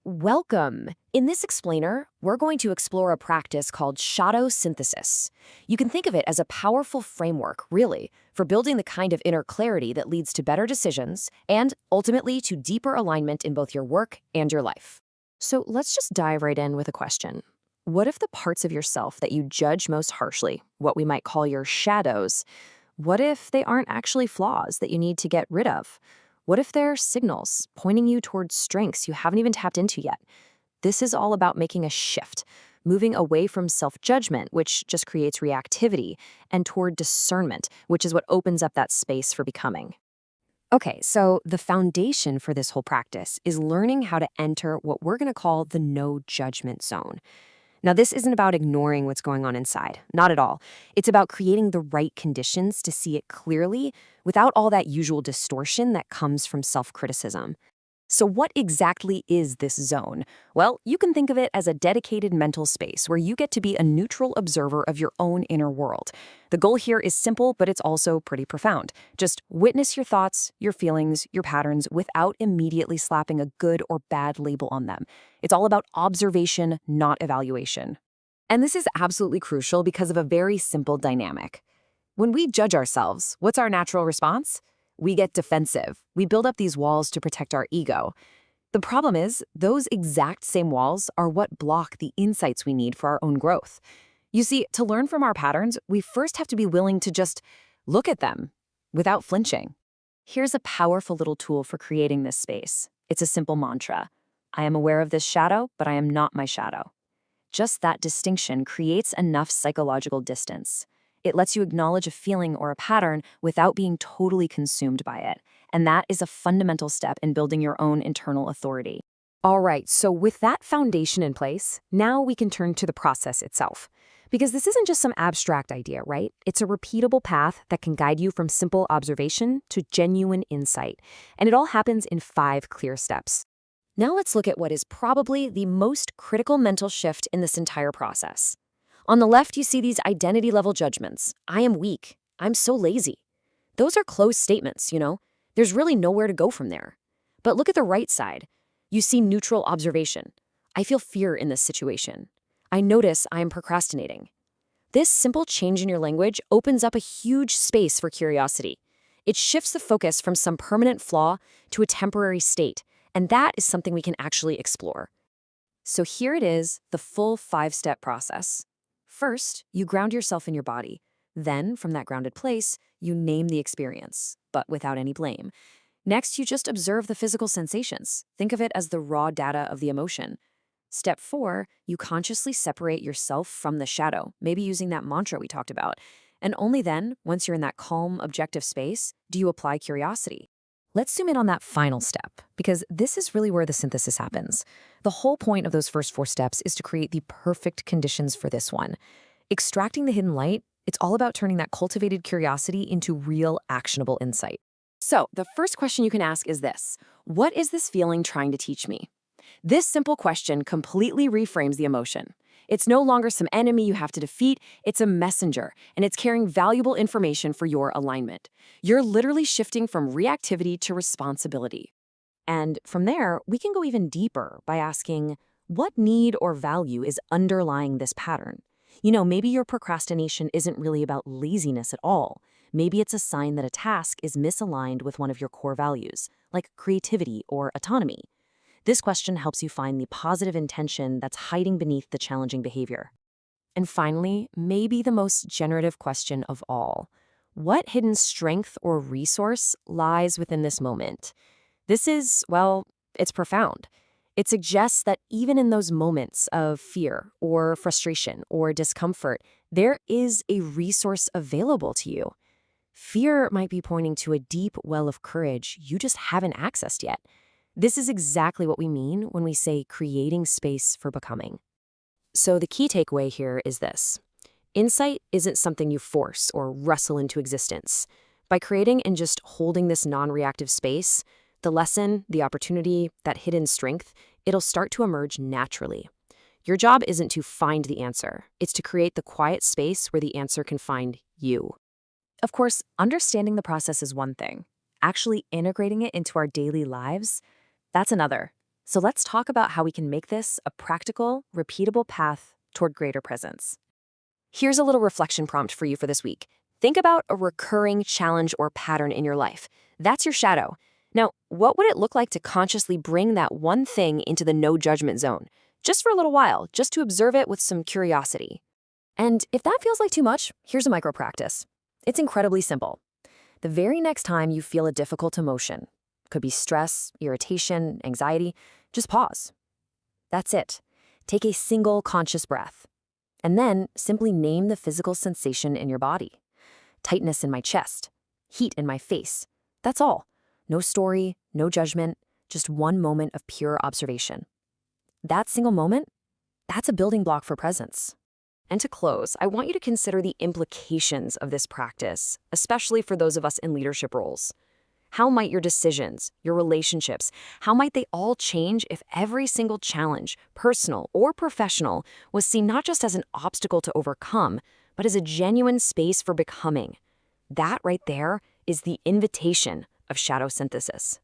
Welcome! In this explainer, we're going to explore a practice called shadow synthesis. You can think of it as a powerful framework, really, for building the kind of inner clarity that leads to better decisions and, ultimately, to deeper alignment in both your work and your life. So let's just dive right in with a question. What if the parts of yourself that you judge most harshly, what we might call your shadows, what if they aren't actually flaws that you need to get rid of? What if they're signals pointing you towards strengths you haven't even tapped into yet? This is all about making a shift, moving away from self-judgment, which just creates reactivity, and toward discernment, which is what opens up that space for becoming. Okay, so the foundation for this whole practice is learning how to enter what we're going to call the no judgment zone. Now, this isn't about ignoring what's going on inside, not at all. It's about creating the right conditions to see it clearly without all that usual distortion that comes from self-criticism. So what exactly is this zone? Well, you can think of it as a dedicated mental space where you get to be a neutral observer of your own inner world. The goal here is simple, but it's also pretty profound. Just witness your thoughts, your feelings, your patterns without immediately slapping a good or bad label on them. It's all about observation, not evaluation. And this is absolutely crucial because of a very simple dynamic. When we judge ourselves, what's our natural response? We get defensive. We build up these walls to protect our ego. The problem is, those exact same walls are what block the insights we need for our own growth. You see, to learn from our patterns, we first have to be willing to just look at them without flinching. Here's a powerful little tool for creating this space. It's a simple mantra. I am aware of this shadow, but I am not my shadow. Just that distinction creates enough psychological distance. It lets you acknowledge a feeling or a pattern without being totally consumed by it. And that is a fundamental step in building your own internal authority. All right, so with that foundation in place, now we can turn to the process itself. Because this isn't just some abstract idea, right? It's a repeatable path that can guide you from simple observation to genuine insight. And it all happens in 5 clear steps. Now let's look at what is probably the most critical mental shift in this entire process. On the left, you see these identity-level judgments. I am weak. I'm so lazy. Those are closed statements, you know? There's really nowhere to go from there. But look at the right side. You see neutral observation. I feel fear in this situation. I notice I am procrastinating. This simple change in your language opens up a huge space for curiosity. It shifts the focus from some permanent flaw to a temporary state, and that is something we can actually explore. So here it is, the full 5-step process. First, you ground yourself in your body. Then, from that grounded place, you name the experience, but without any blame. Next, you just observe the physical sensations. Think of it as the raw data of the emotion. Step 4, you consciously separate yourself from the shadow, maybe using that mantra we talked about. And only then, once you're in that calm, objective space, do you apply curiosity. Let's zoom in on that final step, because this is really where the synthesis happens. The whole point of those first 4 steps is to create the perfect conditions for this one. Extracting the hidden light, it's all about turning that cultivated curiosity into real, actionable insight. So, the first question you can ask is this: what is this feeling trying to teach me? This simple question completely reframes the emotion. It's no longer some enemy you have to defeat, it's a messenger, and it's carrying valuable information for your alignment. You're literally shifting from reactivity to responsibility. And from there, we can go even deeper by asking, what need or value is underlying this pattern? You know, maybe your procrastination isn't really about laziness at all. Maybe it's a sign that a task is misaligned with one of your core values, like creativity or autonomy. This question helps you find the positive intention that's hiding beneath the challenging behavior. And finally, maybe the most generative question of all: what hidden strength or resource lies within this moment? This is, well, it's profound. It suggests that even in those moments of fear or frustration or discomfort, there is a resource available to you. Fear might be pointing to a deep well of courage you just haven't accessed yet. This is exactly what we mean when we say creating space for becoming. So the key takeaway here is this: insight isn't something you force or wrestle into existence. By creating and just holding this non-reactive space, the lesson, the opportunity, that hidden strength, it'll start to emerge naturally. Your job isn't to find the answer. It's to create the quiet space where the answer can find you. Of course, understanding the process is one thing. Actually integrating it into our daily lives, that's another. So let's talk about how we can make this a practical, repeatable path toward greater presence. Here's a little reflection prompt for you for this week. Think about a recurring challenge or pattern in your life. That's your shadow. Now, what would it look like to consciously bring that one thing into the no judgment zone? Just for a little while, just to observe it with some curiosity. And if that feels like too much, here's a micro practice. It's incredibly simple. The very next time you feel a difficult emotion, could be stress, irritation, anxiety, just pause. That's it. Take a single conscious breath. And then simply name the physical sensation in your body. Tightness in my chest, heat in my face. That's all. No story, no judgment, just one moment of pure observation. That single moment, that's a building block for presence. And to close, I want you to consider the implications of this practice, especially for those of us in leadership roles. How might your decisions, your relationships, how might they all change if every single challenge, personal or professional, was seen not just as an obstacle to overcome, but as a genuine space for becoming? That right there is the invitation of shadow synthesis.